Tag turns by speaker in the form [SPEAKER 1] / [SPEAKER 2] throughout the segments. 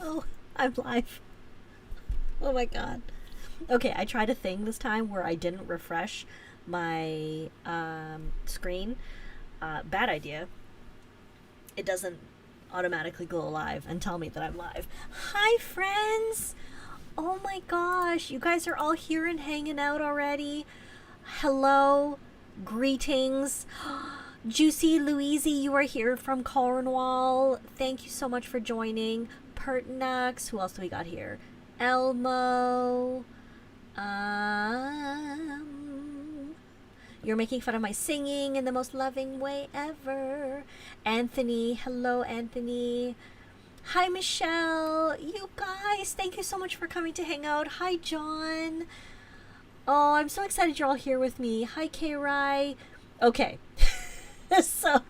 [SPEAKER 1] Oh, I'm live. Oh my god. Okay, I tried a thing this time where I didn't refresh my screen. Bad idea. It doesn't automatically go live and tell me that I'm live. Hi, friends! Oh my gosh, you guys are all here and hanging out already. Hello, greetings. Juicy Louise, you are here from Cornwall. Thank you so much for joining. Pertinax, who else do we got here? Elmo. You're making fun of my singing in the most loving way ever. Anthony, hello Anthony. Hi Michelle. You guys, thank you so much for coming to hang out. Hi John. Oh, I'm so excited you're all here with me. Hi K-Rai. Okay. So,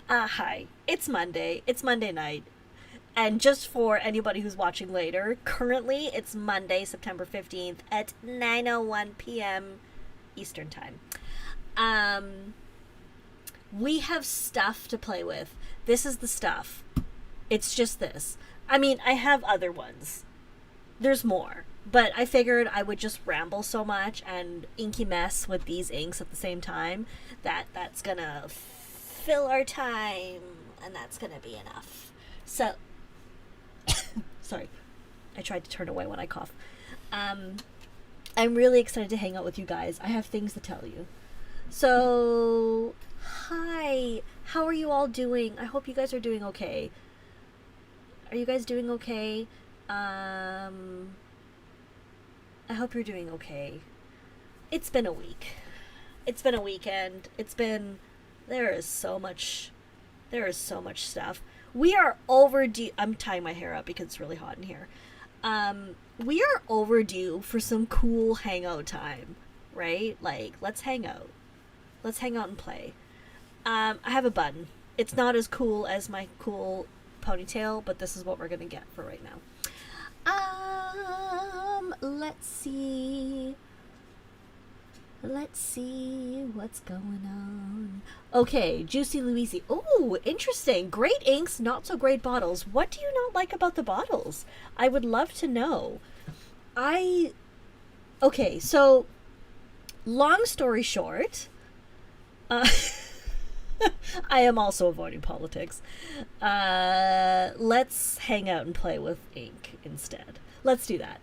[SPEAKER 1] hi. It's Monday. It's Monday night. And just for anybody who's watching later, currently it's Monday, September 15th at 9:01 p.m. Eastern Time. We have stuff to play with. This is the stuff. It's just this. I mean, I have other ones. There's more. But I figured I would just ramble so much and inky mess with these inks at the same time that that's gonna fill our time, and that's gonna be enough. So, sorry, I tried to turn away when I cough. I'm really excited to hang out with you guys. I have things to tell you. So, hi, how are you all doing? I hope you guys are doing okay. Are you guys doing okay? I hope you're doing okay. It's been a week. It's been a weekend. There is so much stuff. We are overdue. I'm tying my hair up because it's really hot in here. We are overdue for some cool hangout time, right? Like, let's hang out. Let's hang out and play. I have a bun. It's not as cool as my cool ponytail, but this is what we're gonna get for right now. Let's see. Let's see what's going on. Okay, Juicy Louise. Oh, interesting. Great inks, not so great bottles. What do you not like about the bottles? I would love to know. Okay, so, long story short, I am also avoiding politics. Let's hang out and play with ink instead. Let's do that.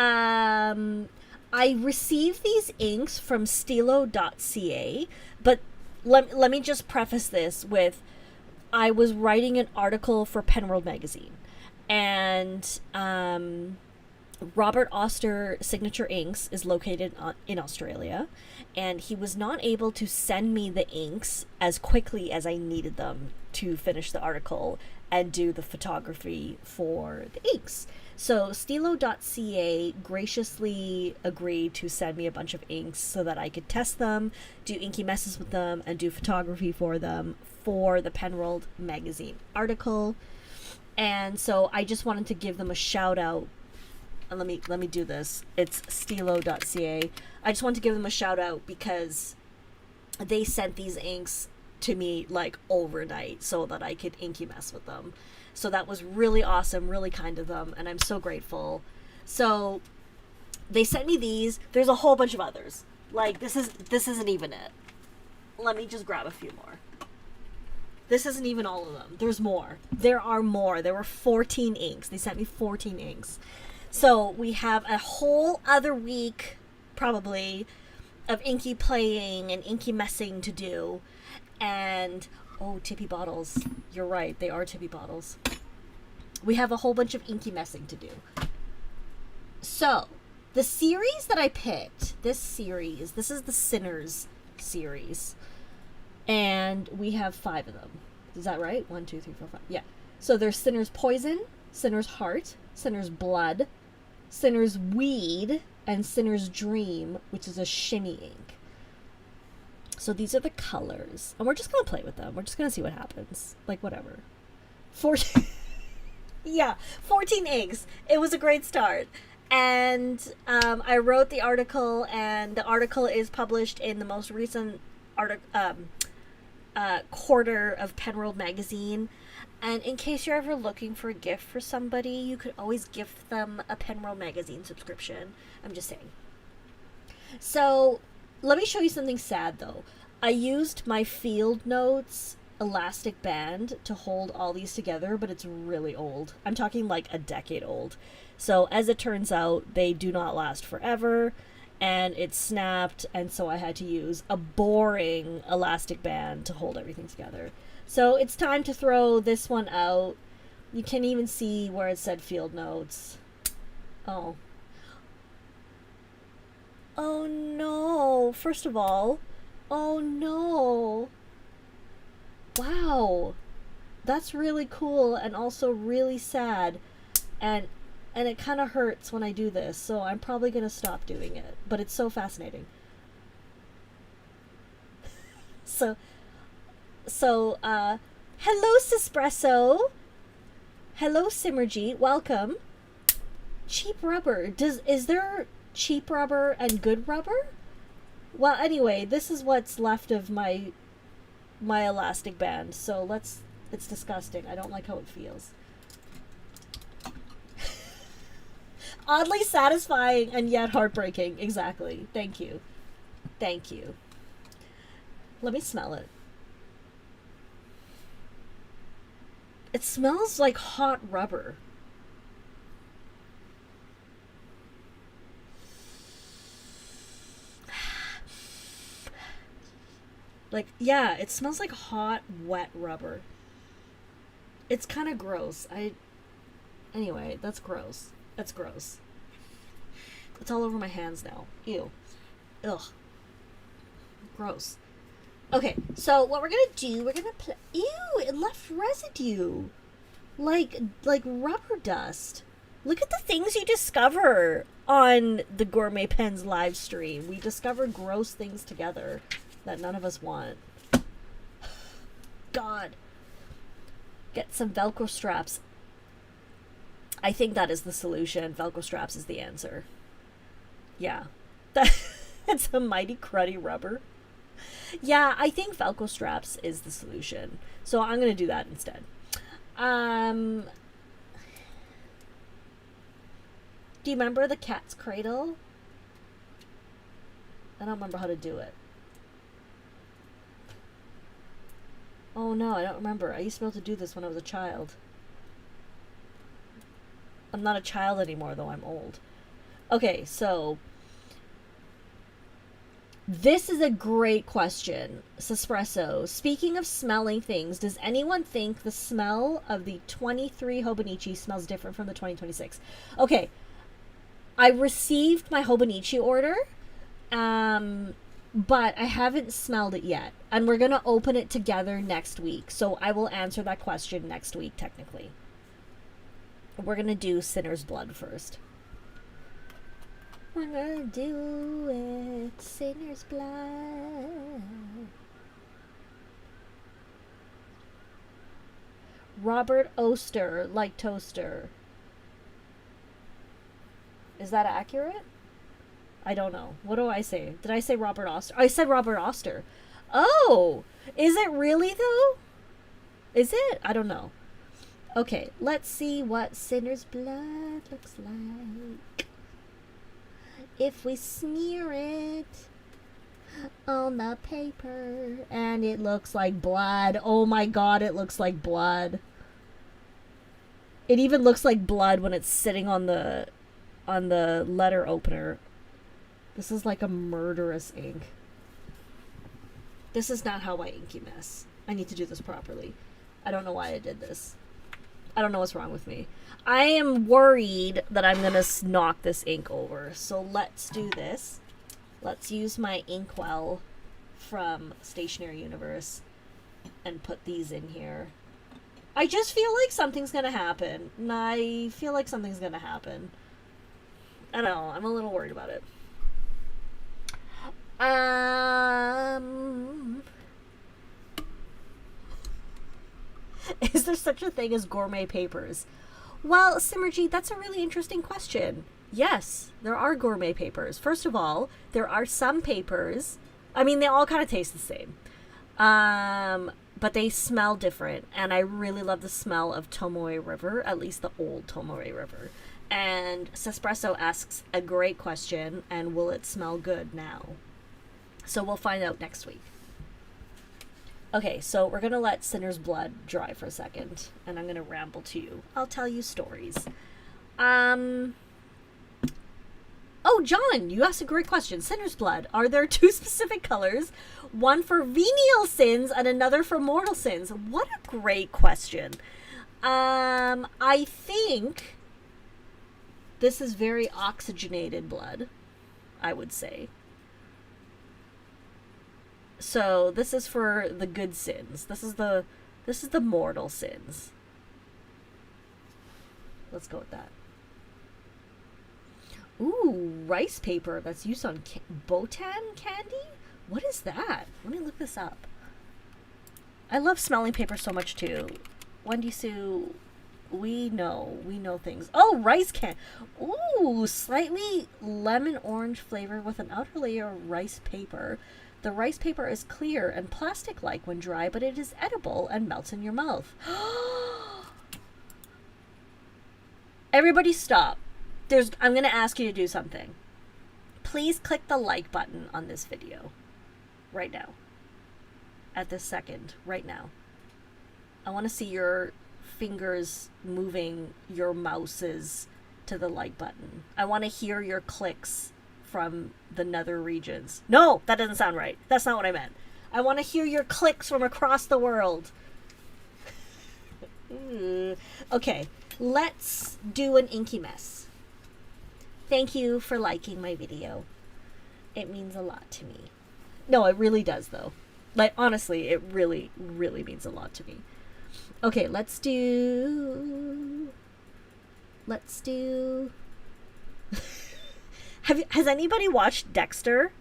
[SPEAKER 1] I received these inks from stilo.ca, but let me just preface this with, I was writing an article for Penworld magazine, and Robert Oster Signature Inks is located in Australia, and he was not able to send me the inks as quickly as I needed them to finish the article and do the photography for the inks. So stilo.ca graciously agreed to send me a bunch of inks so that I could test them, do inky messes with them, and do photography for them for the Penworld magazine article. And so I just wanted to give them a shout out. Let me do this. It's stilo.ca. I just want to give them a shout out because they sent these inks to me like overnight so that I could inky mess with them. So that was really awesome, really kind of them, and I'm so grateful. So they sent me these. There's a whole bunch of others. Like, this isn't even it. Let me just grab a few more. This isn't even all of them. There's more. There are more. There were 14 inks. They sent me 14 inks. So we have a whole other week, probably, of inky playing and inky messing to do. And, oh, tippy bottles. You're right, they are tippy bottles. We have a whole bunch of inky messing to do. So, the series that I picked, this is the Sinners series. And we have 5 of them. Is that right? 1, 2, 3, 4, 5. Yeah. So there's Sinner's Poison, Sinner's Heart, Sinner's Blood, Sinner's Weed, and Sinner's Dream, which is a shimmy ink. So these are the colors. And we're just going to play with them. We're just going to see what happens. Like, whatever. 14 yeah, 14 inks. It was a great start. And I wrote the article, and the article is published in the most recent quarter of Penworld magazine. And in case you're ever looking for a gift for somebody, you could always gift them a Penworld magazine subscription. I'm just saying. So, let me show you something sad, though. I used my field notes elastic band to hold all these together, but it's really old. I'm talking like a decade old. So, as it turns out, they do not last forever, and it snapped, and so I had to use a boring elastic band to hold everything together. So it's time to throw this one out. You can even see where it said field notes. Oh. Oh no. First of all, oh no. Wow. That's really cool and also really sad. And it kind of hurts when I do this, so I'm probably going to stop doing it. But it's so fascinating. So, hello, Sispresso. Hello, Simmergy. Welcome. Cheap rubber. Is there cheap rubber and good rubber? Well, anyway, this is what's left of my elastic band. So it's disgusting. I don't like how it feels. Oddly satisfying and yet heartbreaking. Exactly. Thank you. Thank you. Let me smell it. It smells like hot rubber. Like, yeah, it smells like hot, wet rubber. It's kind of gross. Anyway, that's gross. That's gross. It's all over my hands now. Ew. Ugh. Gross. Okay, so what we're gonna do, we're gonna play. Ew, it left residue, like rubber dust. Look at the things you discover on the Gourmet Pens live stream. We discover gross things together that none of us want. God, get some Velcro straps. I think that is the solution. Velcro straps is the answer. Yeah, that's a mighty cruddy rubber. Yeah, I think Velcro straps is the solution. So I'm going to do that instead. Do you remember the cat's cradle? I don't remember how to do it. Oh no, I don't remember. I used to be able to do this when I was a child. I'm not a child anymore, though I'm old. Okay, so this is a great question, Sespresso. Speaking of smelling things, does anyone think the smell of the 23 Hobonichi smells different from the 2026? Okay, I received my Hobonichi order, but I haven't smelled it yet. And we're going to open it together next week. So I will answer that question next week, technically. We're going to do Sinner's Blood first. We're gonna do it, Sinner's Blood. Robert Oster, like toaster. Is that accurate? I don't know. What do I say? Did I say Robert Oster? I said Robert Oster. Oh! Is it really, though? Is it? I don't know. Okay, let's see what Sinner's Blood looks like. If we smear it on the paper and it looks like blood. Oh my god, it looks like blood. It even looks like blood when it's sitting on the letter opener. This is like a murderous ink. This is not how I inky mess. I need to do this properly. I don't know why I did this. I don't know what's wrong with me. I am worried that I'm going to knock this ink over. So let's do this. Let's use my inkwell from Stationery Universe and put these in here. I just feel like something's going to happen. I feel like something's going to happen. I don't know. I'm a little worried about it. Is there such a thing as gourmet papers? Well, Simmergy, that's a really interesting question. Yes, there are gourmet papers. First of all, there are some papers. I mean, they all kind of taste the same. But they smell different, and I really love the smell of Tomoe River, at least the old Tomoe River. And Sespresso asks a great question, and will it smell good now? So we'll find out next week. Okay, so we're going to let Sinner's Blood dry for a second, and I'm going to ramble to you. I'll tell you stories. Oh, John, you asked a great question. Sinner's Blood. Are there two specific colors? One for venial sins and another for mortal sins. What a great question. I think this is very oxygenated blood, I would say. So this is for the good sins. This is the mortal sins. Let's go with that. Ooh, rice paper that's used on Botan candy? What is that? Let me look this up. I love smelling paper so much too. Wendy Sue, we know things. Oh, rice can. Ooh, slightly lemon orange flavor with an outer layer of rice paper. The rice paper is clear and plastic-like when dry, but it is edible and melts in your mouth. Everybody stop. I'm going to ask you to do something. Please click the like button on this video. Right now. At this second. Right now. I want to see your fingers moving your mouses to the like button. I want to hear your clicks from the nether regions. No, that doesn't sound right. That's not what I meant. I want to hear your clicks from across the world. Okay, let's do an inky mess. Thank you for liking my video. It means a lot to me. No, it really does though. Like, honestly, it really, really means a lot to me. Okay, let's do... Has anybody watched Dexter?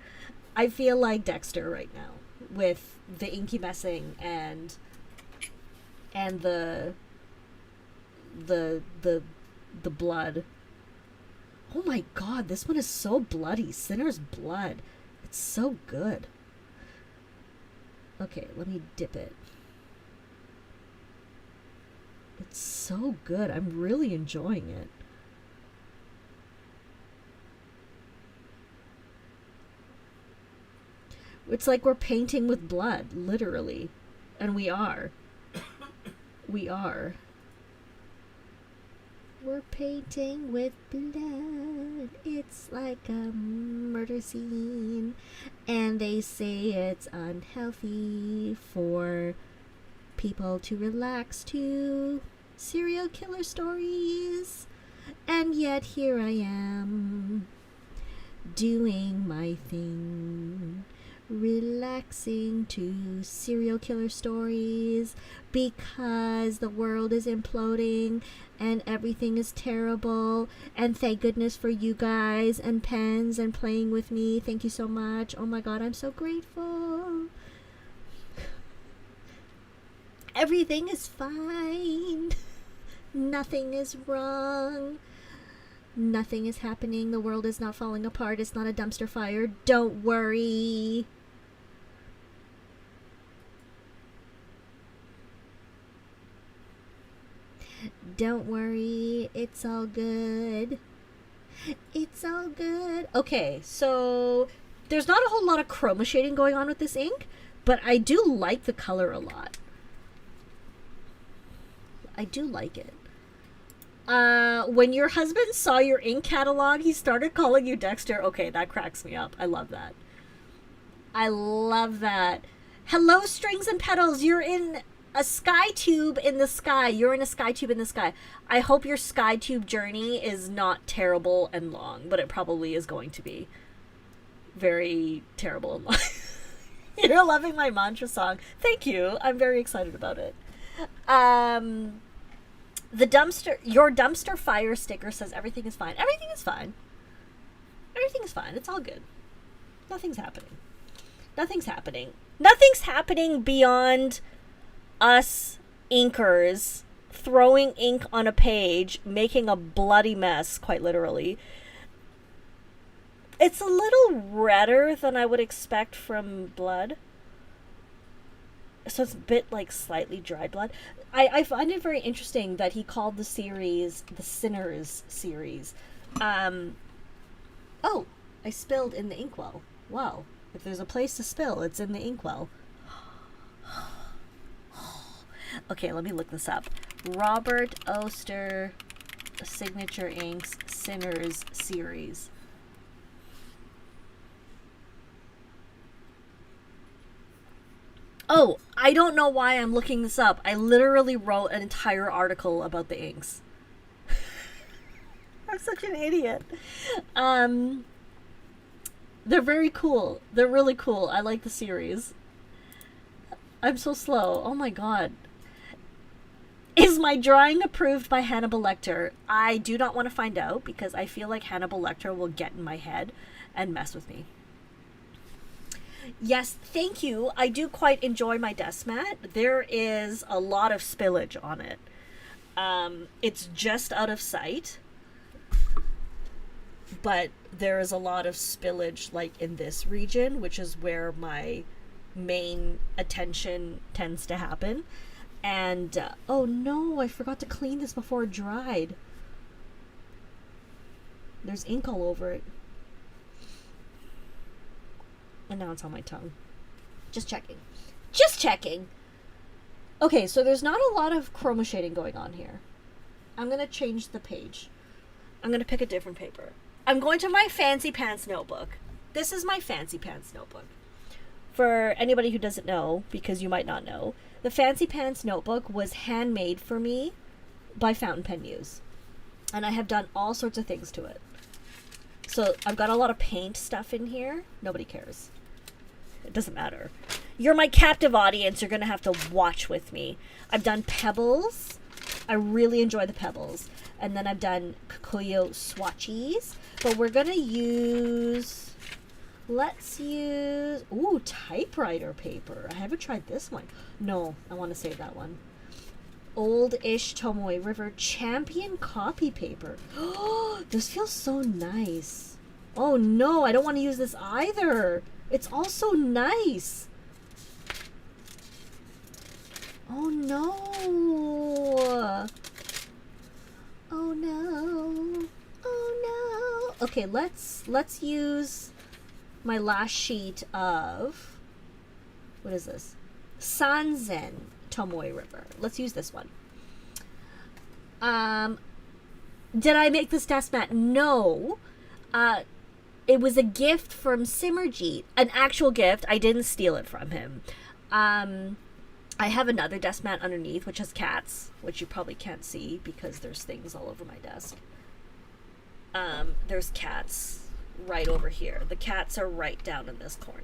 [SPEAKER 1] I feel like Dexter right now with the inky messing and the blood. Oh my god, this one is so bloody. Sinner's Blood. It's so good. Okay, let me dip it. It's so good. I'm really enjoying it. It's like we're painting with blood, literally. And we are. We are. We're painting with blood. It's like a murder scene. And they say it's unhealthy for people to relax to serial killer stories. And yet here I am, doing my thing. Relaxing to serial killer stories because the world is imploding and everything is terrible, and thank goodness for you guys and pens and playing with me. Thank you so much. Oh my god, I'm so grateful. Everything is fine. Nothing is wrong. Nothing is happening. The world is not falling apart. It's not a dumpster fire. Don't worry. Don't worry, it's all good. It's all good. Okay, so there's not a whole lot of chroma shading going on with this ink, but I do like the color a lot. I do like it. When your husband saw your ink catalog, he started calling you Dexter. Okay, that cracks me up. I love that. I love that. Hello, Strings and Petals. You're in a sky tube in the sky. You're in a sky tube in the sky. I hope your sky tube journey is not terrible and long, but it probably is going to be very terrible and long. You're loving my mantra song. Thank you. I'm very excited about it. Your dumpster fire sticker says everything is fine. Everything is fine. Everything is fine. It's all good. Nothing's happening. Nothing's happening. Nothing's happening beyond us inkers throwing ink on a page, making a bloody mess, quite literally. It's a little redder than I would expect from blood. So it's a bit like slightly dried blood. I find it very interesting that he called the series the Sinners series. Oh, I spilled in the inkwell. Wow. If there's a place to spill, it's in the inkwell. Okay, let me look this up. Robert Oster Signature Inks Sinners series. Oh, I don't know why I'm looking this up. I literally wrote an entire article about the inks. I'm such an idiot. They're very cool. They're really cool. I like the series. I'm so slow. Oh my god. Is my drawing approved by Hannibal Lecter? I do not want to find out because I feel like Hannibal Lecter will get in my head and mess with me. Yes, thank you. I do quite enjoy my desk mat. There is a lot of spillage on it. It's just out of sight, but there is a lot of spillage like in this region, which is where my main attention tends to happen. And oh no, I forgot to clean this before it dried. There's ink all over it. And now it's on my tongue. Just checking. Just checking! Okay, so there's not a lot of chroma shading going on here. I'm going to change the page. I'm going to pick a different paper. I'm going to my Fancy Pants notebook. This is my Fancy Pants notebook. For anybody who doesn't know, because you might not know, the Fancy Pants notebook was handmade for me by Fountain Pen Muse. And I have done all sorts of things to it. So I've got a lot of paint stuff in here. Nobody cares. It doesn't matter. You're my captive audience. You're going to have to watch with me. I've done pebbles. I really enjoy the pebbles. And then I've done Kikuyo swatches. But we're going to use... Let's use... Ooh, typewriter paper. I haven't tried this one. No, I want to save that one. Old-ish Tomoe River Champion copy paper. Oh, this feels so nice. Oh no, I don't want to use this either. It's all so nice. Oh no. Oh no. Oh no. Okay, let's use my last sheet of, what is this? Sanzen Tomoe River. Let's use this one. Did I make this desk mat? No. It was a gift from Simmerjeet. An actual gift. I didn't steal it from him. I have another desk mat underneath, which has cats, which you probably can't see because there's things all over my desk. There's cats right over here. The cats are right down in this corner.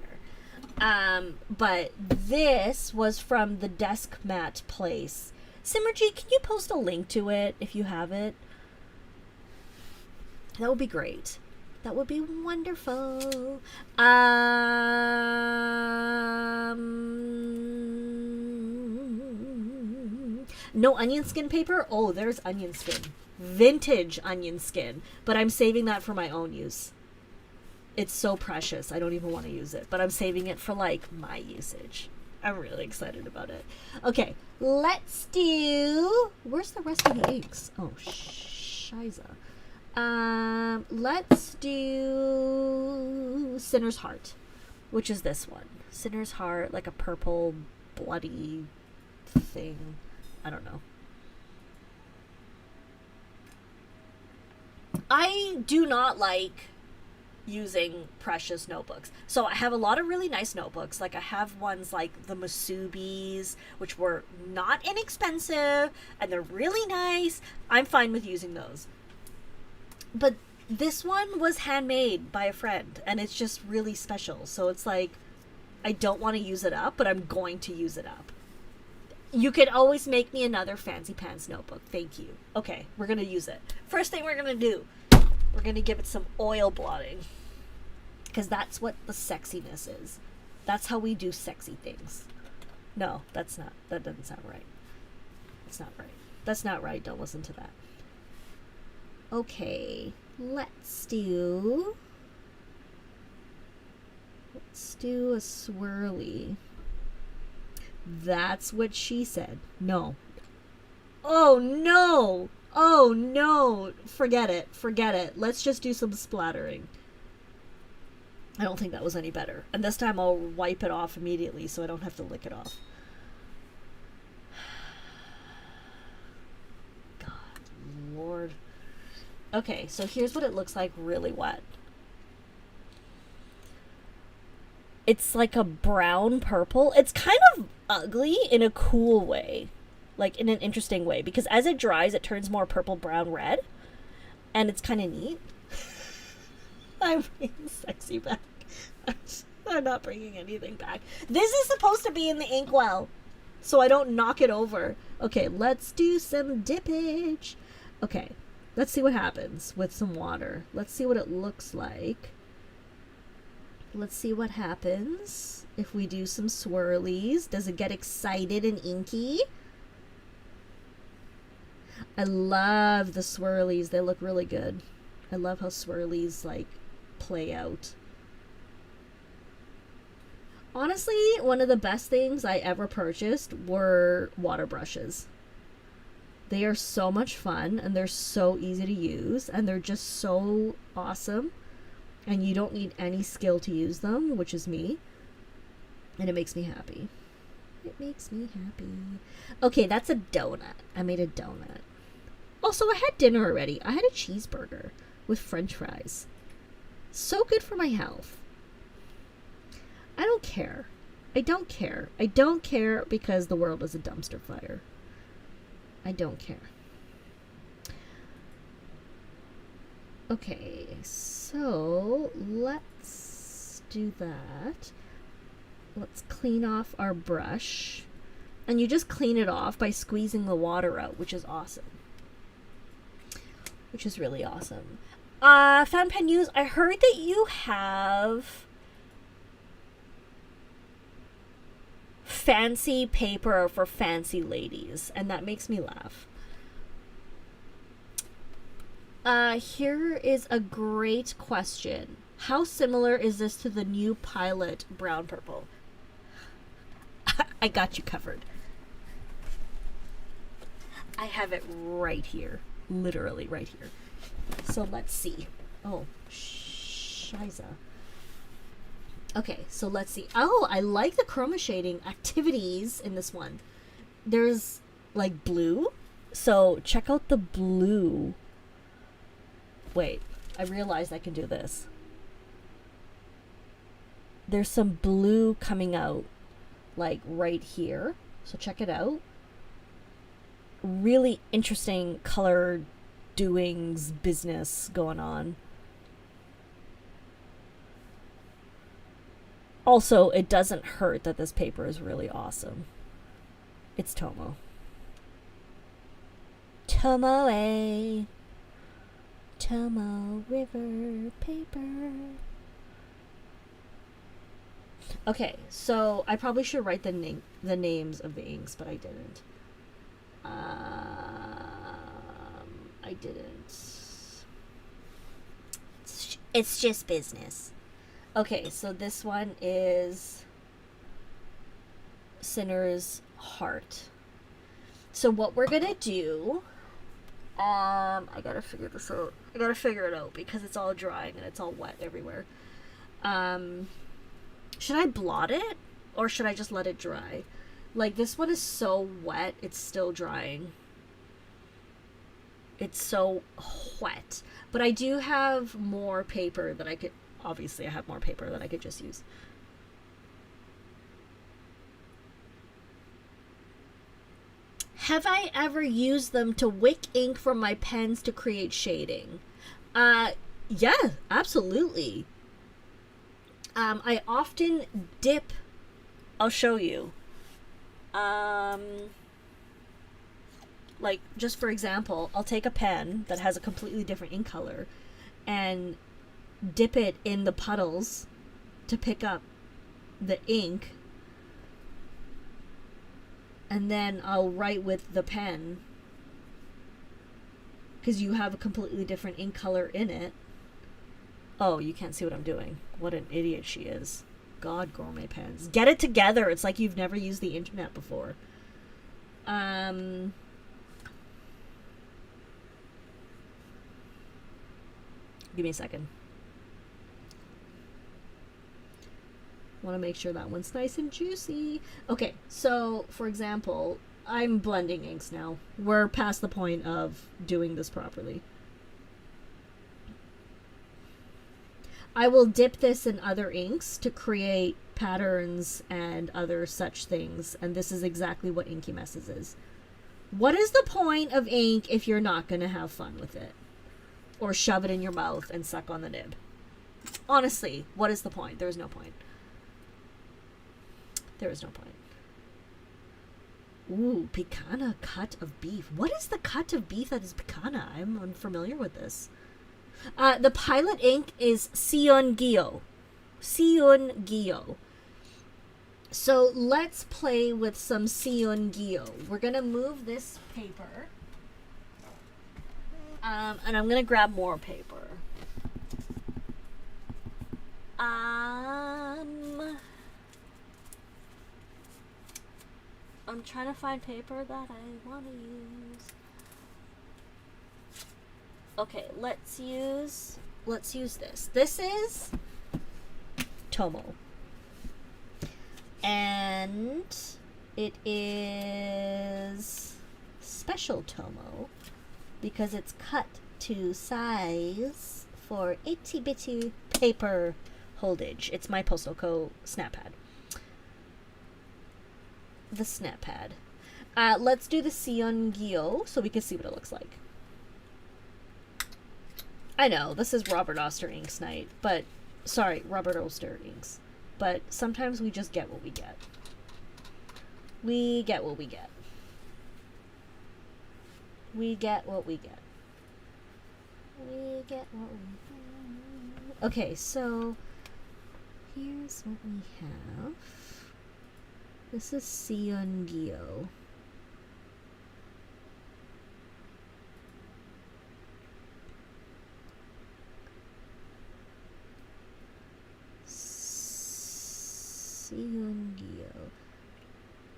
[SPEAKER 1] But this was from the desk mat place. Simmerjeet, can you post a link to it if you have it? That would be great. That would be wonderful. No onion skin paper? Oh, there's onion skin. Vintage onion skin. But I'm saving that for my own use. It's so precious. I don't even want to use it. But I'm saving it for, like, my usage. I'm really excited about it. Okay, let's do... Where's the rest of the inks? Oh, shiza. Let's do Sinner's Heart, which is this one. Sinner's Heart, like a purple, bloody thing. I don't know. I do not like using precious notebooks. So I have a lot of really nice notebooks. Like I have ones like the Musubis, which were not inexpensive, and they're really nice. I'm fine with using those. But this one was handmade by a friend, and it's just really special. So it's like, I don't want to use it up, but I'm going to use it up. You could always make me another Fancy Pants notebook. Thank you. Okay, we're going to use it. First thing we're going to do, we're going to give it some oil blotting. Because that's what the sexiness is. That's how we do sexy things. No, that's not. That doesn't sound right. That's not right. That's not right. Don't listen to that. Okay, let's do a swirly. That's what she said. No. Oh no! Oh no! Forget it. Forget it. Let's just do some splattering. I don't think that was any better. And this time I'll wipe it off immediately so I don't have to lick it off. God, Lord. Okay, so here's what it looks like really wet. It's like a brown purple. It's kind of ugly in a cool way. Like in an interesting way. Because as it dries, it turns more purple, brown, red. And it's kind of neat. I'm bringing sexy back. I'm not bringing anything back. This is supposed to be in the inkwell, so I don't knock it over. Okay, let's do some dippage. Okay, let's see what happens with some water. Let's see what it looks like. Let's see what happens if we do some swirlies. Does it get excited and inky? I love the swirlies. They look really good. I love how swirlies like play out. Honestly, one of the best things I ever purchased were water brushes. They are so much fun and they're so easy to use and they're just so awesome. And you don't need any skill to use them, which is me. And it makes me happy. It makes me happy. Okay, that's a donut. I made a donut. Also, I had dinner already. I had a cheeseburger with french fries. So good for my health. I don't care. I don't care. I don't care because the world is a dumpster fire. I don't care. Okay, so let's do that. Let's clean off our brush. And you just clean it off by squeezing the water out, which is awesome. Which is really awesome. Fountain pen news, I heard that you have fancy paper for fancy ladies, and that makes me laugh. Here is a great question. How similar is this to the new Pilot brown purple? I got you covered. I have it right here. Literally right here. So let's see. Oh, shiza. Okay, so let's see. Oh, I like the chroma shading activities in this one. There's like blue. So check out the blue. Wait, I realized I can do this. There's some blue coming out like right here. So check it out. Really interesting color doings business going on. Also, it doesn't hurt that this paper is really awesome. It's Tomo. Tomoe. Tomo River paper. Okay, so I probably should write the names of the inks, but I didn't. I didn't. It's just business. Okay, so this one is Sinner's Heart. So what we're gonna do, I gotta figure this out. I gotta figure it out because it's all drying and it's all wet everywhere. Should I blot it or should I just let it dry? Like, this one is so wet, it's still drying. It's so wet. But I do have more paper that I could... Obviously, I have more paper that I could just use. Have I ever used them to wick ink from my pens to create shading? Yeah, absolutely. I often dip... I'll show you. Like, just for example, I'll take a pen that has a completely different ink color and dip it in the puddles to pick up the ink, and then I'll write with the pen because you have a completely different ink color in it. Oh, you can't see what I'm doing. What an idiot she is. God, Gourmet pens. Get it together. It's like you've never used the internet before. Give me a second. Want to make sure that one's nice and juicy. Okay, so for example, I'm blending inks now. We're past the point of doing this properly. I will dip this in other inks to create patterns and other such things, and this is exactly what Inky Messes is. What is the point of ink if you're not going to have fun with it? Or shove it in your mouth and suck on the nib? Honestly, what is the point? There is no point. There is no point. Ooh, picana cut of beef. What is the cut of beef that is picana? I'm unfamiliar with this. The pilot ink is Seon-gyo. Seon-gyo. So let's play with some Seon-gyo. We're going to move this paper. And I'm going to grab more paper. I'm trying to find paper that I want to use. Okay, let's use this. This is Tomo. And it is special Tomo because it's cut to size for itty bitty paper holdage. It's my Postal Co. snap pad. The snap pad. Let's do the Seon-gyo so we can see what it looks like. I know, this is Robert Oster Inks night, but... Sorry, Robert Oster Inks. But sometimes we just get what we get. We get what we get. We get what we get. We get what we get. Okay, so... Here's what we have. This is Seon-gyo.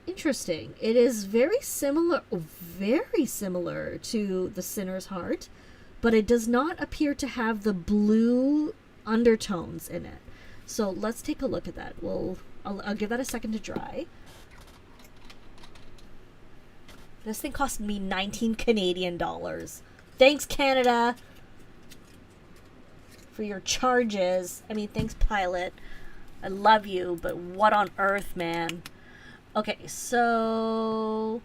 [SPEAKER 1] Interesting. It is very similar to the Sinner's Heart, but it does not appear to have the blue undertones in it. So let's take a look at that. I'll give that a second to dry. This thing cost me 19 Canadian dollars. Thanks, Canada, for your charges. I mean, thanks, Pilot. I love you, but what on earth, man? Okay, so...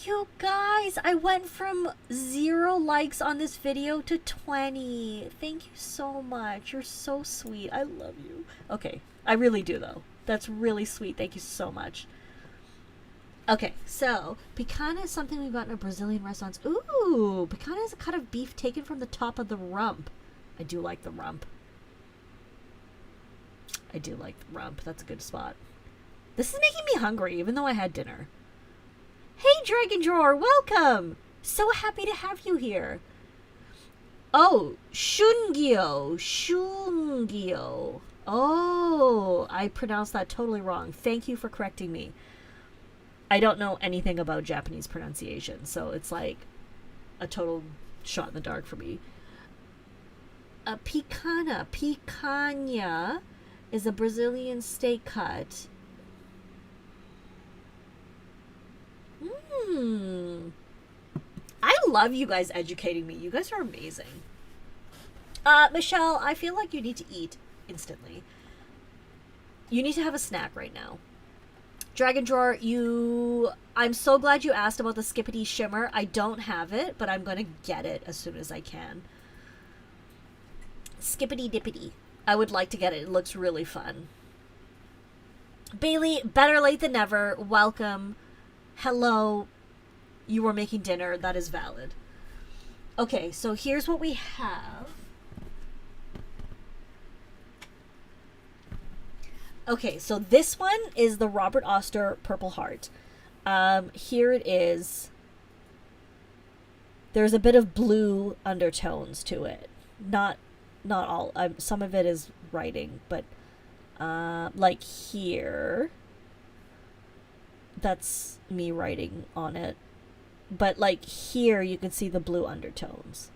[SPEAKER 1] You guys, I went from 0 likes on this video to 20. Thank you so much. You're so sweet. I love you. Okay, I really do, though. That's really sweet. Thank you so much. Okay, so picana is something we've got in Brazilian restaurants. Ooh, picana is a cut of beef taken from the top of the rump. I do like the rump. I do like the rump. That's a good spot. This is making me hungry, even though I had dinner. Hey, Dragon Drawer, welcome! So happy to have you here. Oh, Shungyo. Shungyo. Oh, I pronounced that totally wrong. Thank you for correcting me. I don't know anything about Japanese pronunciation, so it's like a total shot in the dark for me. Picana. Picanha is a Brazilian steak cut. I love you guys educating me. You guys are amazing. Michelle, I feel like you need to eat instantly. You need to have a snack right now. Dragon Drawer, I'm so glad you asked about the Skippity Shimmer. I don't have it, but I'm going to get it as soon as I can. Skippity Dippity. I would like to get it. It looks really fun. Bailey, better late than never. Welcome. Hello. You were making dinner. That is valid. Okay, so here's what we have. Okay, so this one is the Robert Oster Purple Heart. Here it is. There's a bit of blue undertones to it. Not all. Some of it is writing, but Like here. That's me writing on it. But like here you can see the blue undertones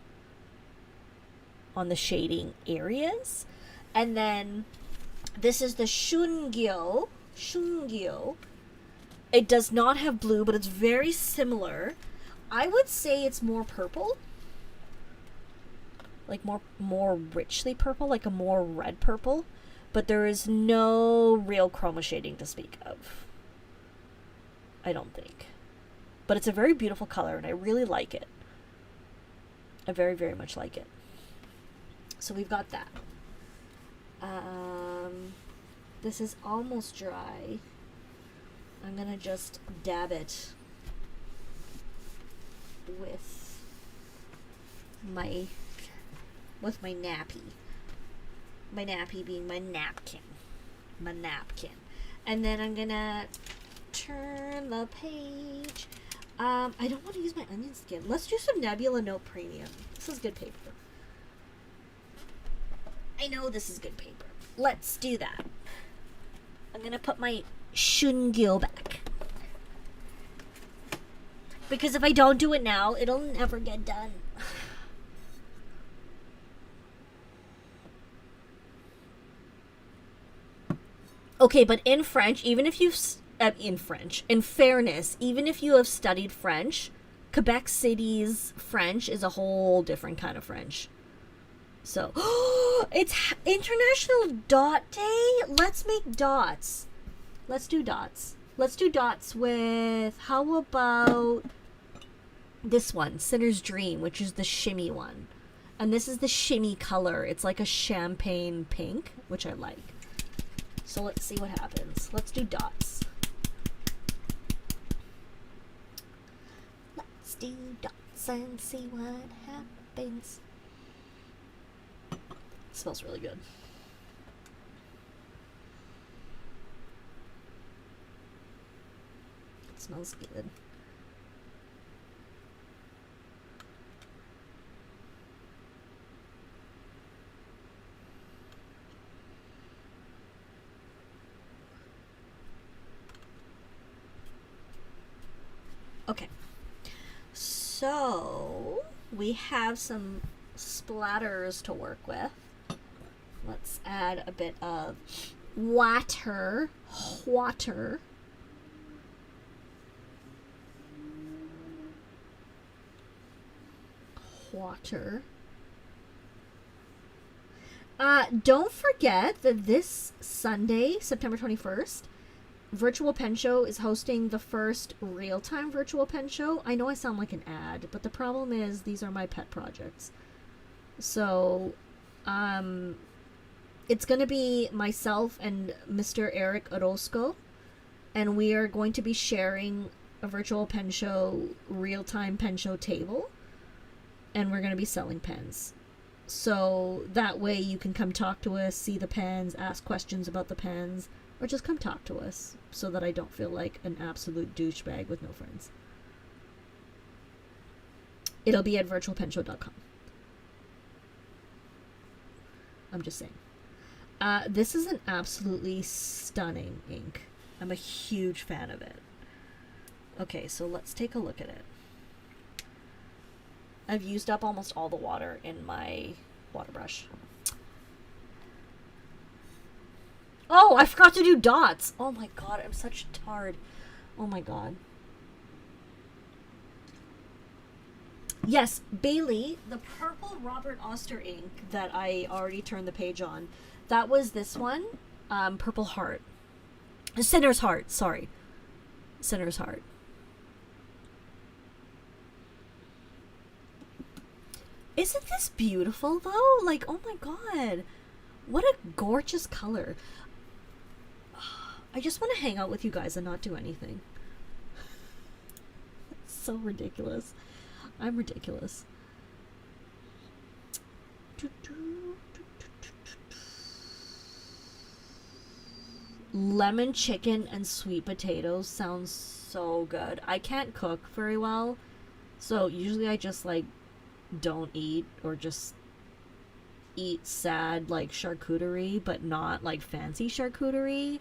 [SPEAKER 1] on the shading areas. And then this is the Shungyo. It does not have blue, but it's very similar. I would say it's more purple. Like more richly purple, like a more red purple. But there is no real chroma shading to speak of. I don't think. But it's a very beautiful color, and I really like it. I very, very much like it. So we've got that. This is almost dry. I'm gonna just dab it with my nappy. My nappy being my napkin. And then I'm gonna turn the page. I don't want to use my onion skin. Let's do some Nebula Note Premium. This is good paper. I know this is good paper. Let's do that. I'm gonna put my Shungyo back. Because if I don't do it now, it'll never get done. Okay, but in French, even if you've... in fairness, even if you have studied French, Quebec City's French is a whole different kind of French. So, it's International Dot Day. Let's make dots. Let's do dots. Let's do dots with, how about this one, Sinner's Dream, which is the shimmy one. And this is the shimmy color. It's like a champagne pink, which I like. So let's see what happens. Let's do dots. Let's do dots and see what happens. It smells really good. It smells good. Okay, so we have some splatters to work with. Let's add a bit of water. Don't forget that this Sunday, September 21st, Virtual Pen Show is hosting the first real-time Virtual Pen Show. I know I sound like an ad, but the problem is these are my pet projects. So, it's going to be myself and Mr. Eric Orozco, and we are going to be sharing a Virtual Pen Show, real-time pen show table, and we're going to be selling pens. So that way you can come talk to us, see the pens, ask questions about the pens, or just come talk to us so that I don't feel like an absolute douchebag with no friends. It'll be at virtualpenshow.com. I'm just saying. This is an absolutely stunning ink. I'm a huge fan of it. Okay, so let's take a look at it. I've used up almost all the water in my water brush. Oh, I forgot to do dots. Oh my god, I'm such a tard. Oh my god. Yes, Bailey, the purple Robert Oster ink that I already turned the page on, that was this one, Purple Heart. Sinner's Heart, sorry. Sinner's Heart. Isn't this beautiful, though? Like, oh my god. What a gorgeous color. I just want to hang out with you guys and not do anything. It's so ridiculous. I'm ridiculous. Lemon chicken and sweet potatoes sounds so good. I can't cook very well, so usually I just like don't eat or just eat sad, like, charcuterie, but not, like, fancy charcuterie.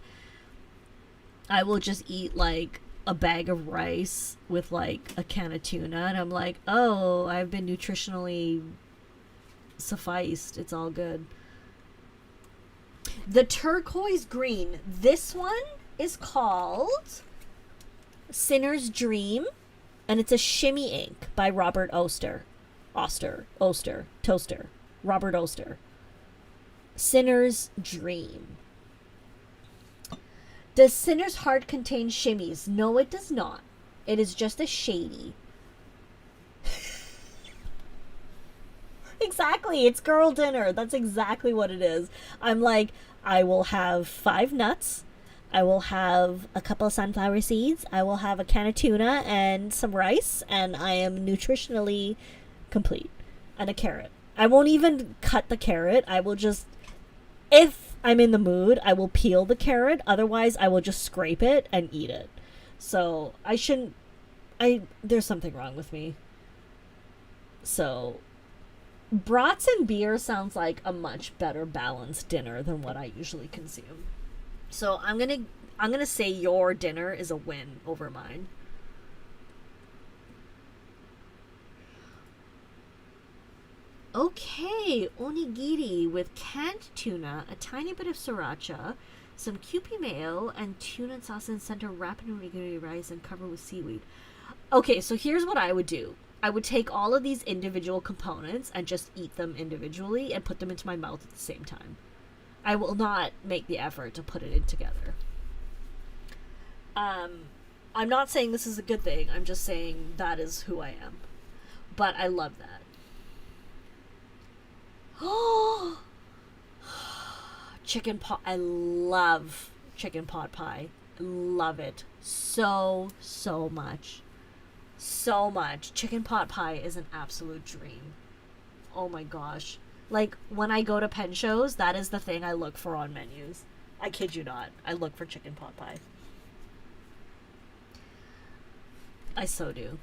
[SPEAKER 1] I will just eat, like, a bag of rice with, like, a can of tuna, and I'm like, oh, I've been nutritionally sufficed. It's all good. The turquoise green. This one is called Sinner's Dream, and it's a shimmy ink by Robert Oster. Toaster. Robert Oster. Sinner's Dream. Does Sinner's Heart contain shimmies? No, it does not. It is just a shady. Exactly. It's girl dinner. That's exactly what it is. I'm like, I will have 5 nuts. I will have a couple of sunflower seeds. I will have a can of tuna and some rice. And I am nutritionally complete. And a carrot. I won't even cut the carrot. I will just, if I'm in the mood, I will peel the carrot. Otherwise, I will just scrape it and eat it. So, there's something wrong with me. So, brats and beer sounds like a much better balanced dinner than what I usually consume. So, I'm gonna say your dinner is a win over mine. Okay, onigiri with canned tuna, a tiny bit of sriracha, some Kewpie mayo, and tuna sauce in center, wrap in onigiri rice and cover with seaweed. Okay, so here's what I would do. I would take all of these individual components and just eat them individually and put them into my mouth at the same time. I will not make the effort to put it in together. I'm not saying this is a good thing. I'm just saying that is who I am. But I love that. Oh, chicken pot. I love chicken pot pie. Love it so much. So much. Chicken pot pie is an absolute dream. Oh my gosh. Like, when I go to pen shows, that is the thing I look for on menus. I kid you not. I look for chicken pot pie. I so do.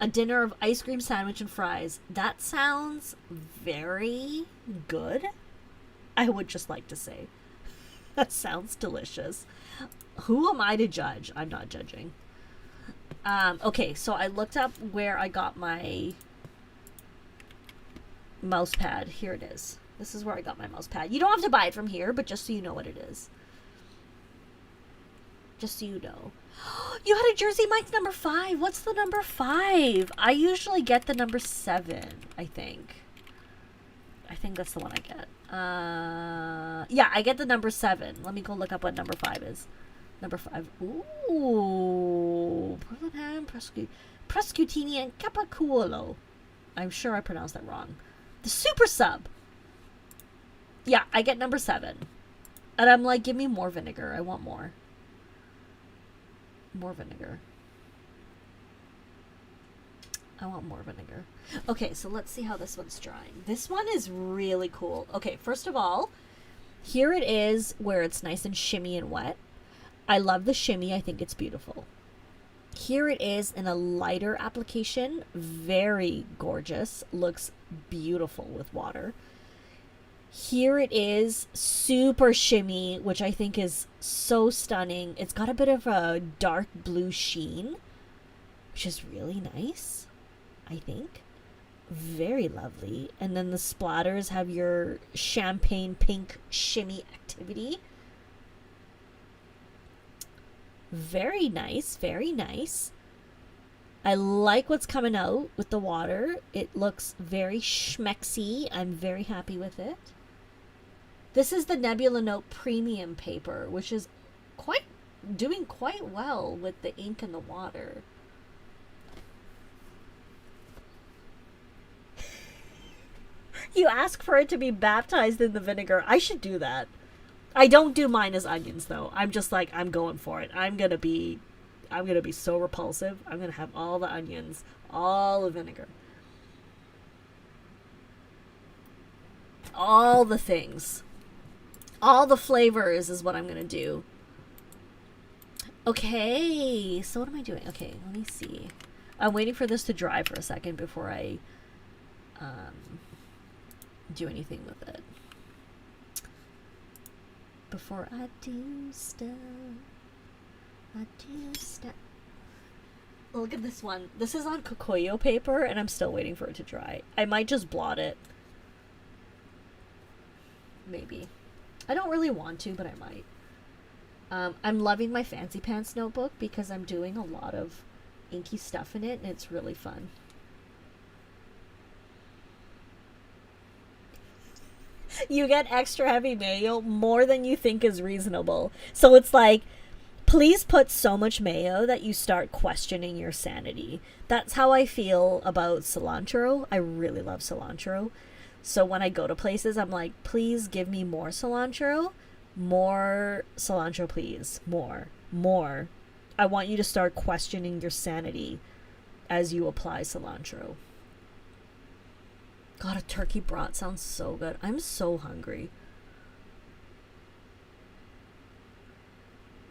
[SPEAKER 1] A dinner of ice cream sandwich and fries. That sounds very good. I would just like to say. That sounds delicious. Who am I to judge? I'm not judging. Okay, so I looked up where I got my mouse pad. Here it is. This is where I got my mouse pad. You don't have to buy it from here, but just so you know what it is. Just so you know. You had a Jersey Mike's number 5. What's the number 5? I usually get the number 7, I think. I think that's the one I get. Yeah, I get the number 7. Let me go look up what number 5 is. Number 5. Ooh. Portland ham, prosciutini, and capicuolo. I'm sure I pronounced that wrong. The super sub. Yeah, I get number 7. And I'm like, give me more vinegar. I want more. More vinegar. I want more vinegar. Okay, so let's see how this one's drying. This one is really cool. Okay, first of all, here it is where it's nice and shimmy and wet. I love the shimmy. I think it's beautiful. Here it is in a lighter application. Very gorgeous. Looks beautiful with water. Here it is, super shimmy, which I think is so stunning. It's got a bit of a dark blue sheen, which is really nice, I think. Very lovely. And then the splatters have your champagne pink shimmy activity. Very nice, very nice. I like what's coming out with the water. It looks very schmexy. I'm very happy with it. This is the Nebula Note Premium paper, which is doing quite well with the ink and the water. You ask for it to be baptized in the vinegar. I should do that. I don't do mine as onions, though. I'm just like, I'm going for it. I'm gonna be so repulsive. I'm gonna have all the onions, all the vinegar, all the things. All the flavors is what I'm going to do. Okay, so what am I doing? Okay, let me see. I'm waiting for this to dry for a second before I do anything with it. Before I do stuff, I do stuff. Look at this one. This is on Kokoyo paper, and I'm still waiting for it to dry. I might just blot it. Maybe. I don't really want to, but I might. I'm loving my Fancy Pants notebook because I'm doing a lot of inky stuff in it, and it's really fun. You get extra heavy mayo more than you think is reasonable. So it's like, please put so much mayo that you start questioning your sanity. That's how I feel about cilantro. I really love cilantro. So when I go to places, I'm like, please give me more cilantro. More cilantro, please. More. I want you to start questioning your sanity as you apply cilantro. God, a turkey brat sounds so good. I'm so hungry.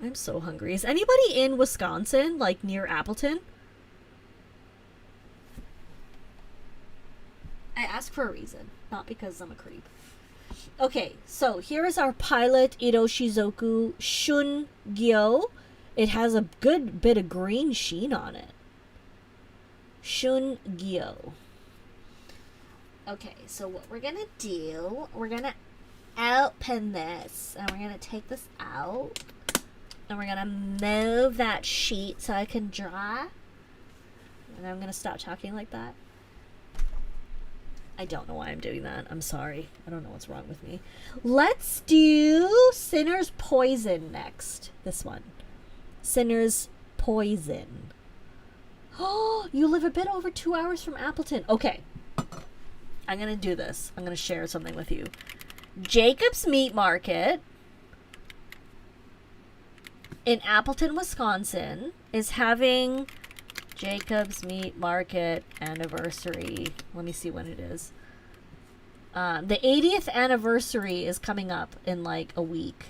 [SPEAKER 1] I'm so hungry. Is anybody in Wisconsin, like near Appleton? I ask for a reason, not because I'm a creep. Okay, so here is our pilot Iroshizoku Shun-gyo. It has a good bit of green sheen on it. Shun-gyo. Okay, so what we're gonna do, we're gonna open this, and we're gonna take this out, and we're gonna move that sheet so I can draw. And I'm gonna stop talking like that. I don't know why I'm doing that. I'm sorry. I don't know what's wrong with me. Let's do Sinner's Poison next. This one. Sinner's Poison. Oh, you live a bit over 2 hours from Appleton. Okay. I'm going to do this. I'm going to share something with you. Jacob's Meat Market in Appleton, Wisconsin is having Jacob's Meat Market anniversary. Let me see when it is. The 80th anniversary is coming up in like a week.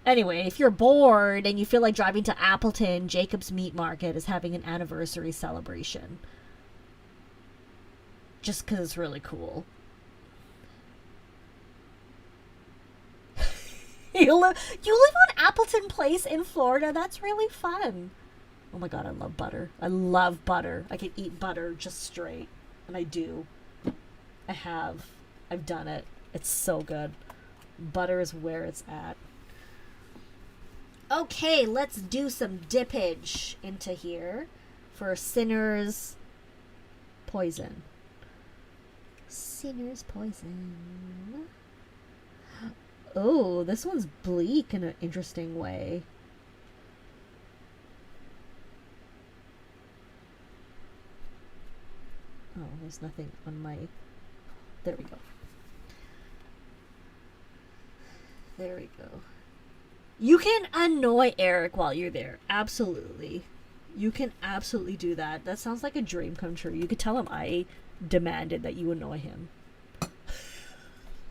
[SPEAKER 1] Anyway, if you're bored and you feel like driving to Appleton, Jacob's Meat Market is having an anniversary celebration. Just because it's really cool. You live on Appleton Place in Florida? That's really fun. Oh my god, I love butter. I love butter. I can eat butter just straight. And I do. I have. I've done it. It's so good. Butter is where it's at. Okay, let's do some dippage into here for Sinner's Poison. Sinner's Poison. Oh, this one's bleak in an interesting way. Oh, there's nothing on my... There we go. There we go. You can annoy Eric while you're there. Absolutely. You can absolutely do that. That sounds like a dream come true. You could tell him I demanded that you annoy him.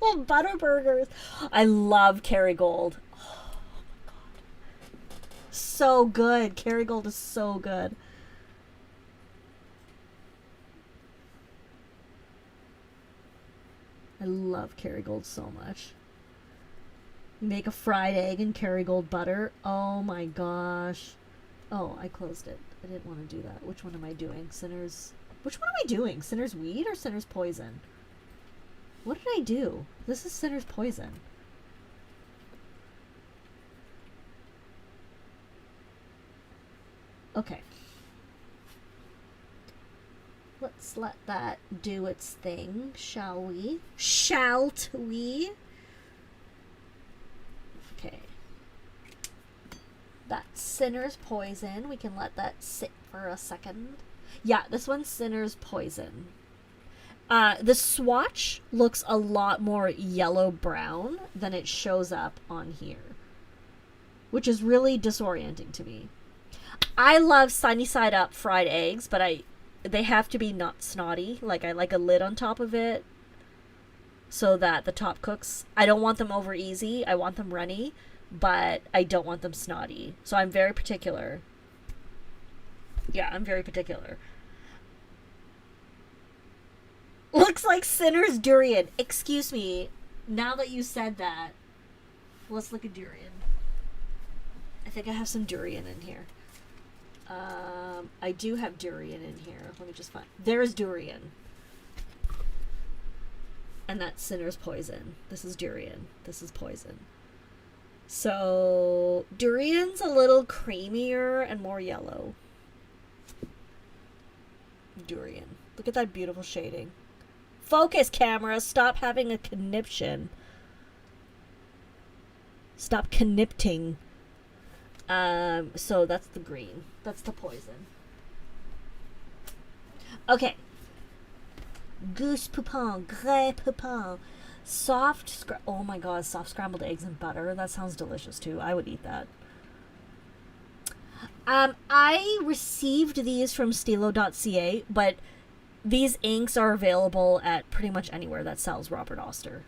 [SPEAKER 1] Oh, butter burgers. I love Kerrygold. Oh my god. So good. Kerrygold is so good. I love Kerrygold so much. Make a fried egg in Kerrygold butter. Oh my gosh. Oh, I closed it. I didn't want to do that. Which one am I doing? Sinner's... Which one am I doing? Sinner's Weed or Sinner's Poison? What did I do? This is Sinner's Poison. Okay. Let's let that do its thing, shall we? Shalt we? Okay. That's Sinner's Poison. We can let that sit for a second. Yeah, this one's Sinner's Poison. The swatch looks a lot more yellow-brown than it shows up on here, which is really disorienting to me. I love sunny side up fried eggs, but they have to be not snotty. Like, I like a lid on top of it so that the top cooks. I don't want them over easy. I want them runny, but I don't want them snotty. So I'm very particular. Yeah, I'm very particular. Looks like Sinner's durian. Excuse me. Now that you said that, let's look at durian. I think I have some durian in here. I do have durian in here. Let me just find. There's durian. And that's Sinner's poison. This is durian. This is poison. So, durian's a little creamier and more yellow. Durian. Look at that beautiful shading. Focus, camera. Stop having a conniption. Stop connipting. So that's the green. That's the poison. Okay. Goose poupon, grey poupon. Oh my god, soft scrambled eggs and butter. That sounds delicious too. I would eat that. I received these from stilo.ca, but these inks are available at pretty much anywhere that sells Robert Oster.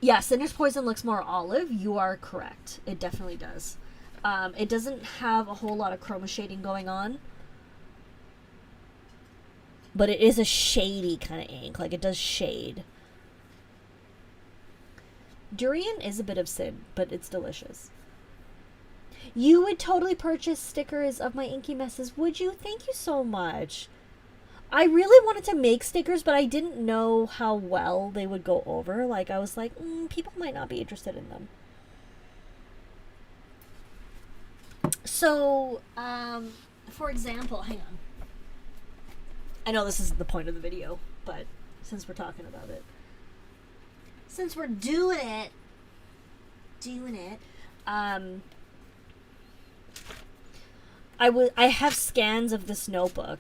[SPEAKER 1] Yeah, Sinner's Poison looks more olive. You are correct. It definitely does. It doesn't have a whole lot of chroma shading going on. But it is a shady kind of ink. Like, it does shade. Durian is a bit of sin, but it's delicious. You would totally purchase stickers of my inky messes, would you? Thank you so much. I really wanted to make stickers, but I didn't know how well they would go over. Like, I was like, people might not be interested in them. So, for example, hang on. I know this isn't the point of the video, but since we're talking about it. Since we're doing it, I have scans of this notebook,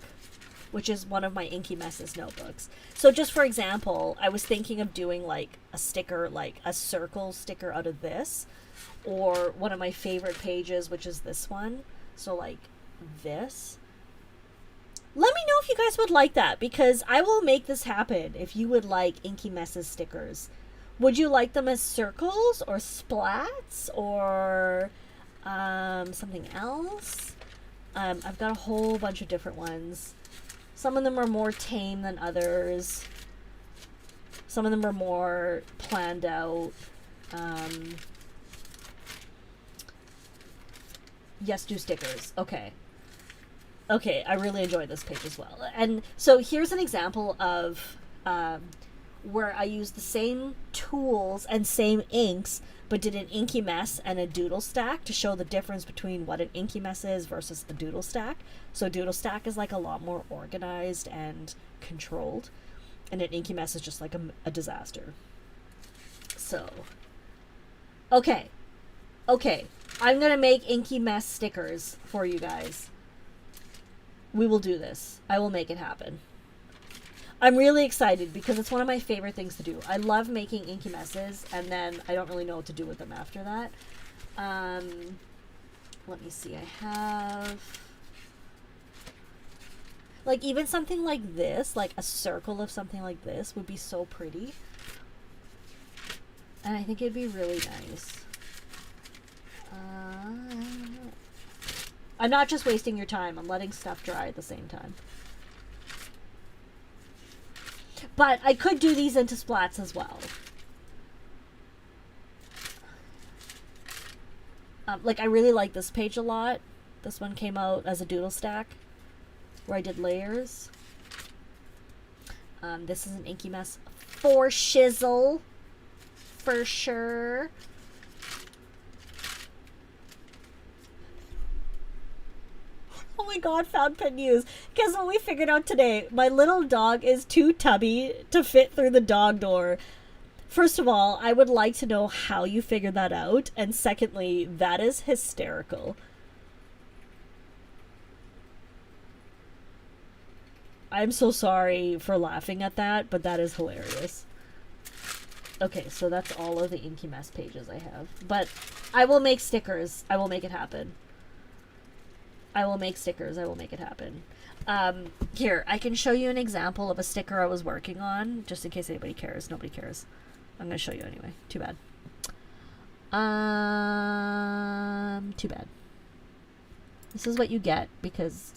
[SPEAKER 1] which is one of my Inky Messes notebooks. So just for example, I was thinking of doing like a sticker, like a circle sticker out of this, or one of my favorite pages, which is this one. So like this. Let me know if you guys would like that, because I will make this happen if you would like Inky Messes stickers. Would you like them as circles or splats or something else? I've got a whole bunch of different ones. Some of them are more tame than others. Some of them are more planned out. Yes, do stickers. Okay. Okay, I really enjoyed this page as well. And so here's an example of where I used the same tools and same inks, but did an Inky Mess and a doodle stack to show the difference between what an Inky Mess is versus a doodle stack. So doodle stack is like a lot more organized and controlled, and an Inky Mess is just like a disaster. So, okay, I'm gonna make Inky Mess stickers for you guys. We will do this. I will make it happen. I'm really excited because it's one of my favorite things to do. I love making Inky Messes, and then I don't really know what to do with them after that. Let me see. I have... like, even something like this, like a circle of something like this would be so pretty. And I think it'd be really nice. I'm not just wasting your time. I'm letting stuff dry at the same time. But I could do these into splats as well. Like, I really like this page a lot. This one came out as a doodle stack where I did layers. This is an Inky Mess for shizzle. For sure. Oh my god, found pin news. Guess what we figured out today? My little dog is too tubby to fit through the dog door. First of all, I would like to know how you figured that out. And secondly, that is hysterical. I'm so sorry for laughing at that, but that is hilarious. Okay, so that's all of the Inky Mess pages I have. But I will make stickers. I will make it happen. I will make stickers. I will make it happen. Here, I can show you an example of a sticker I was working on, just in case anybody cares. Nobody cares. I'm going to show you anyway. Too bad. Too bad. This is what you get because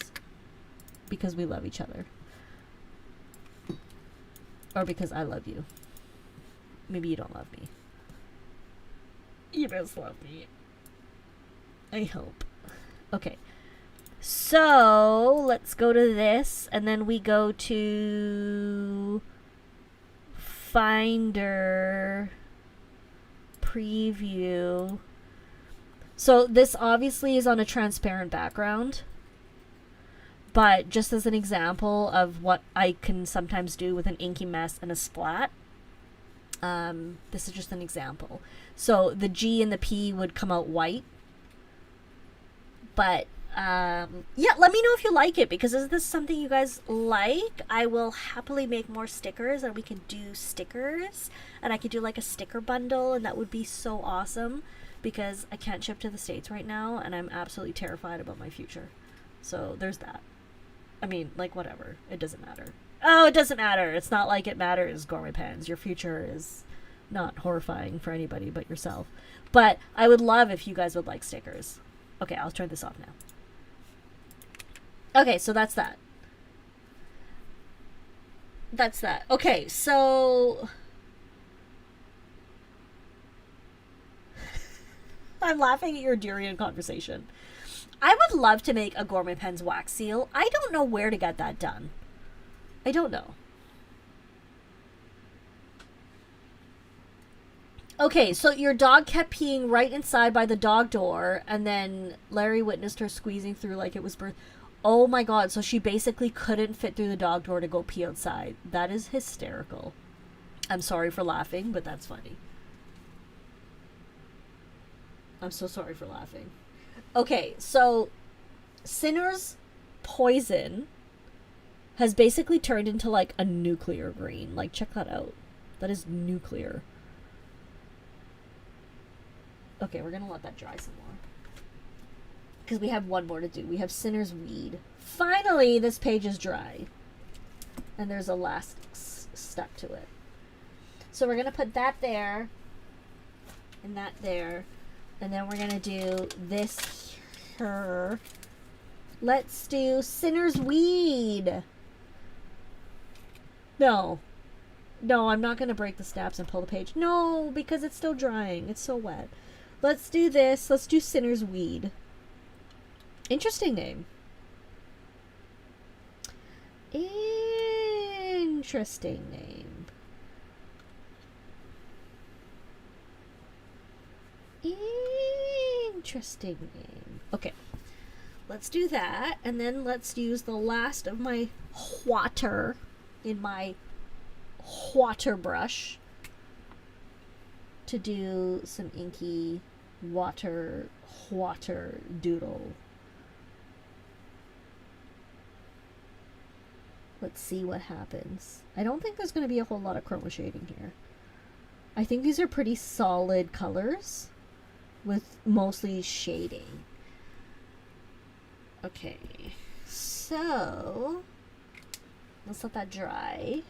[SPEAKER 1] we love each other. Or because I love you. Maybe you don't love me. You just love me. I hope. Okay. So, let's go to this, and then we go to Finder, Preview. So, this obviously is on a transparent background, but just as an example of what I can sometimes do with an inky mess and a splat, this is just an example. So, the G and the P would come out white, but yeah, let me know if you like it, because is this something you guys like? I will happily make more stickers, and we can do stickers, and I could do like a sticker bundle, and that would be so awesome, because I can't ship to the States right now, and I'm absolutely terrified about my future. So there's that. I mean, like, whatever. It doesn't matter. Oh, it doesn't matter. It's not like it matters, Gourmet Pens. Your future is not horrifying for anybody but yourself. But I would love if you guys would like stickers. Okay, I'll turn this off now. Okay, so that's that. That's that. Okay, so I'm laughing at your durian conversation. I would love to make a Gourmet Pens wax seal. I don't know where to get that done. I don't know. Okay, so your dog kept peeing right inside by the dog door, and then Larry witnessed her squeezing through like it was birth. Oh my god, so she basically couldn't fit through the dog door to go pee outside. That is hysterical. I'm sorry for laughing, but that's funny. I'm so sorry for laughing. Okay, so Sinner's poison has basically turned into like a nuclear green. Like, check that out. That is nuclear. Okay, we're gonna let that dry some more, because we have one more to do. We have Sinner's Weed. Finally, this page is dry. And there's a last step to it. So we're going to put that there. And that there. And then we're going to do this here. Let's do Sinner's Weed. No. No, I'm not going to break the snaps and pull the page. No, because it's still drying. It's so wet. Let's do this. Let's do Sinner's Weed. Interesting name. Interesting name. Interesting name. Okay. Let's do that. And then let's use the last of my water in my water brush to do some inky water doodle. Let's see what happens. I don't think there's going to be a whole lot of chroma shading here. I think these are pretty solid colors with mostly shading. Okay, so let's let that dry.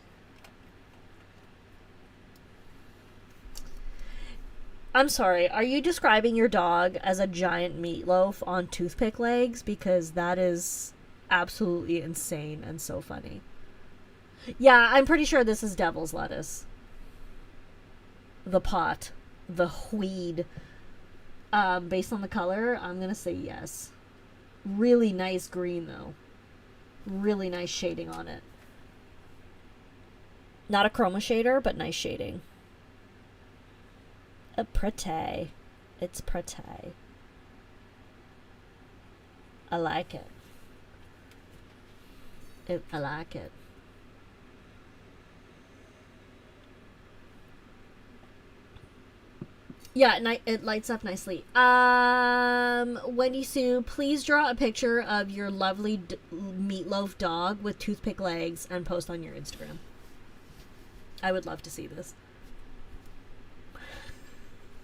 [SPEAKER 1] I'm sorry, are you describing your dog as a giant meatloaf on toothpick legs? Because that is absolutely insane and so funny. Yeah, I'm pretty sure this is devil's lettuce. The pot. The weed. Based on the color, I'm gonna say yes. Really nice green, though. Really nice shading on it. Not a chroma shader, but nice shading. Pretty. It's pretty. I like it. I like it. Yeah, it lights up nicely. Wendy Sue, please draw a picture of your lovely meatloaf dog with toothpick legs and post on your Instagram. I would love to see this.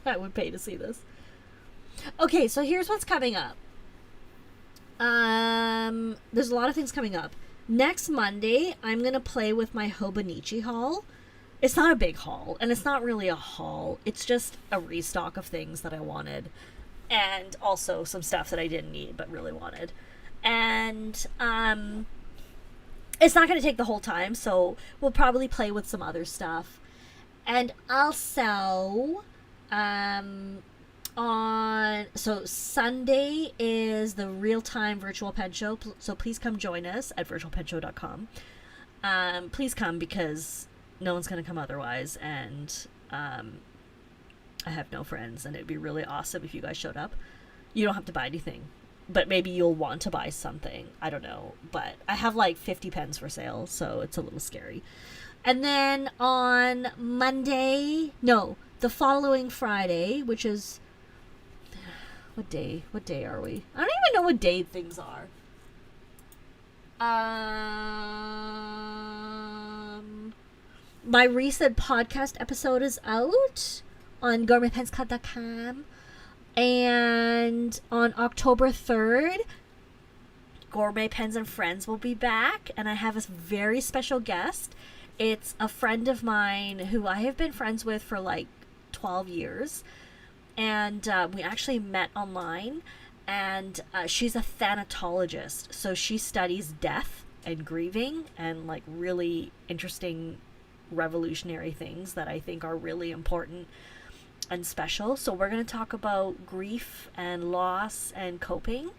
[SPEAKER 1] I would pay to see this. Okay, so here's what's coming up. There's a lot of things coming up. Next Monday, I'm going to play with my Hobonichi haul. it's not a big haul, and it's not really a haul. It's just a restock of things that I wanted, and also some stuff that I didn't need but really wanted. And it's not going to take the whole time, so we'll probably play with some other stuff. And also, so Sunday is the real-time virtual pen show, so please come join us at virtualpenshow.com. Please come, because no one's going to come otherwise, and I have no friends, and it'd be really awesome if you guys showed up. You don't have to buy anything, but maybe you'll want to buy something. I don't know, but I have like 50 pens for sale, so it's a little scary. And then on Monday, no, the following Friday, which is, what day are we? I don't even know what day things are. My recent podcast episode is out on gourmetpensclub.com. And on October 3rd, Gourmet Pens and Friends will be back, and I have a very special guest. It's a friend of mine who I have been friends with for like 12 years, and we actually met online, and she's a thanatologist, so she studies death and grieving and like really interesting revolutionary things that I think are really important and special. So we're going to talk about grief and loss and coping,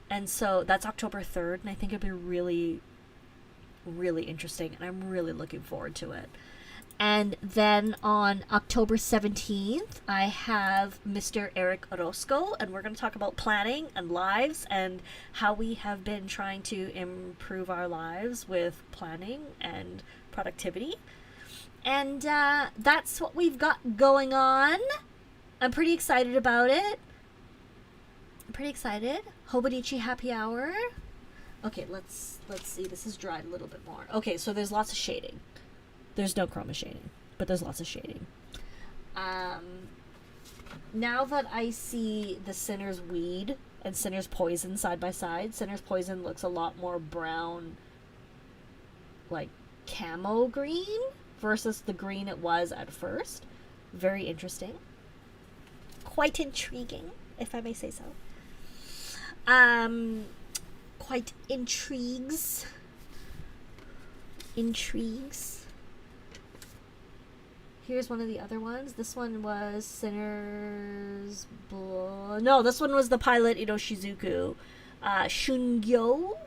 [SPEAKER 1] and so that's October 3rd, and I think it'll be really, really interesting, and I'm really looking forward to it. And then on October 17th, I have Mr. Eric Orozco, and we're going to talk about planning and lives and how we have been trying to improve our lives with planning and productivity. And that's what we've got going on. I'm pretty excited about it. I'm pretty excited. Hobonichi happy hour. Okay, let's see. This is dried a little bit more. Okay, so there's lots of shading. There's no chroma shading, but there's lots of shading. Now that I see the Sinner's Weed and Sinner's Poison side by side, Sinner's Poison looks a lot more brown, like camo green, versus the green it was at first. Very interesting. Quite intriguing, if I may say so. Quite intrigues. Here's one of the other ones. This one was Sinner's Blood. No, this one was the Pilot Iroshizuku. Shungyo.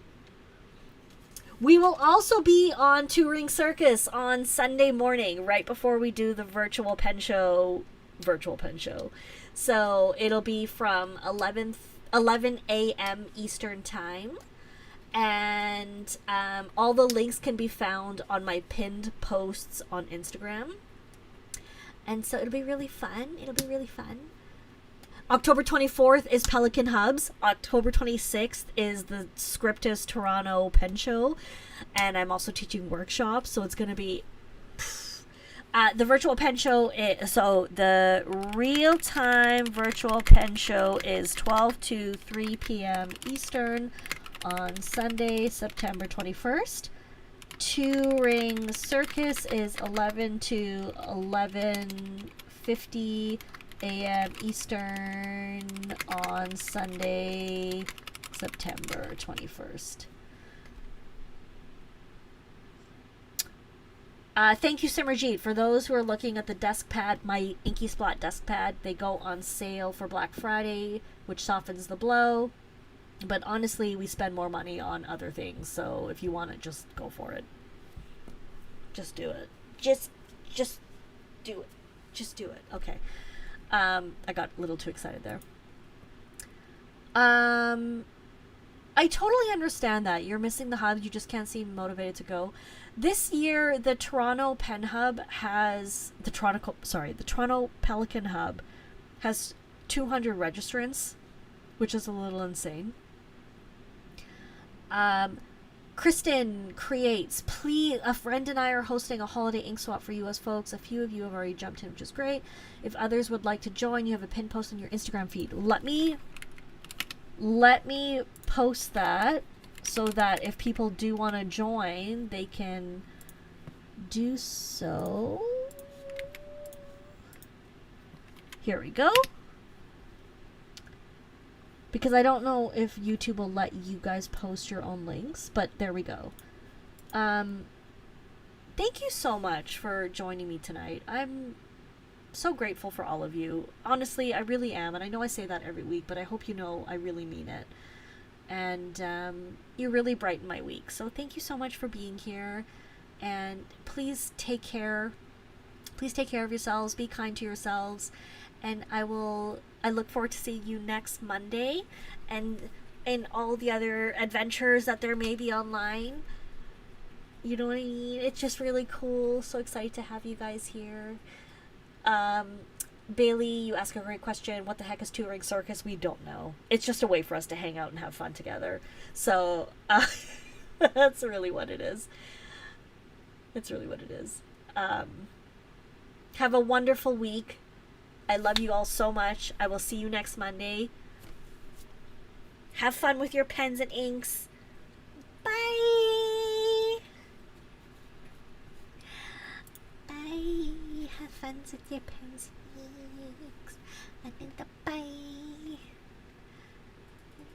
[SPEAKER 1] We will also be on Touring Circus on Sunday morning, right before we do the virtual pen show. So it'll be from 11 a.m. Eastern Time. And all the links can be found on my pinned posts on Instagram. And so it'll be really fun. October 24th is Pelican Hubs. October 26th is the Scriptus Toronto Pen Show. And I'm also teaching workshops, so it's going to be... the virtual pen show, so the real-time virtual pen show is 12 to 3 p.m. Eastern on Sunday, September 21st. Touring Circus is 11 to 11:50 a.m. Eastern on Sunday, September 21st. Thank you, Simmerjeet. For those who are looking at the desk pad, my Inky Splot desk pad, they go on sale for Black Friday, which softens the blow. But honestly, we spend more money on other things, so if you want it, just go for it. Just do it. Just do it. Just do it. Okay. I got a little too excited there. I totally understand that. You're missing the hub. You just can't seem motivated to go. This year, the Toronto Pen Hub has... The Toronto Pelican Hub has 200 registrants, which is a little insane. Kristen creates, please, a friend and I are hosting a holiday ink swap for US folks. A few of you have already jumped in, which is great. If others would like to join, you have a pin post on your Instagram feed. Let me post that so that if people do want to join, they can do so. Here we go. Because I don't know if YouTube will let you guys post your own links, but there we go. Thank you so much for joining me tonight. I'm so grateful for all of you. Honestly, I really am, and I know I say that every week, but I hope you know I really mean it. And you really brighten my week. So thank you so much for being here, and please take care. Please take care of yourselves. Be kind to yourselves, and I look forward to seeing you next Monday, and in all the other adventures that there may be online. You know what I mean? It's just really cool. So excited to have you guys here. Bailey, you ask a great question. What the heck is Two Ring Circus? We don't know. It's just a way for us to hang out and have fun together. So that's really what it is. It's really what it is. Have a wonderful week. I love you all so much. I will see you next Monday. Have fun with your pens and inks. Bye. Bye. Have fun with your pens and inks. I think the bye.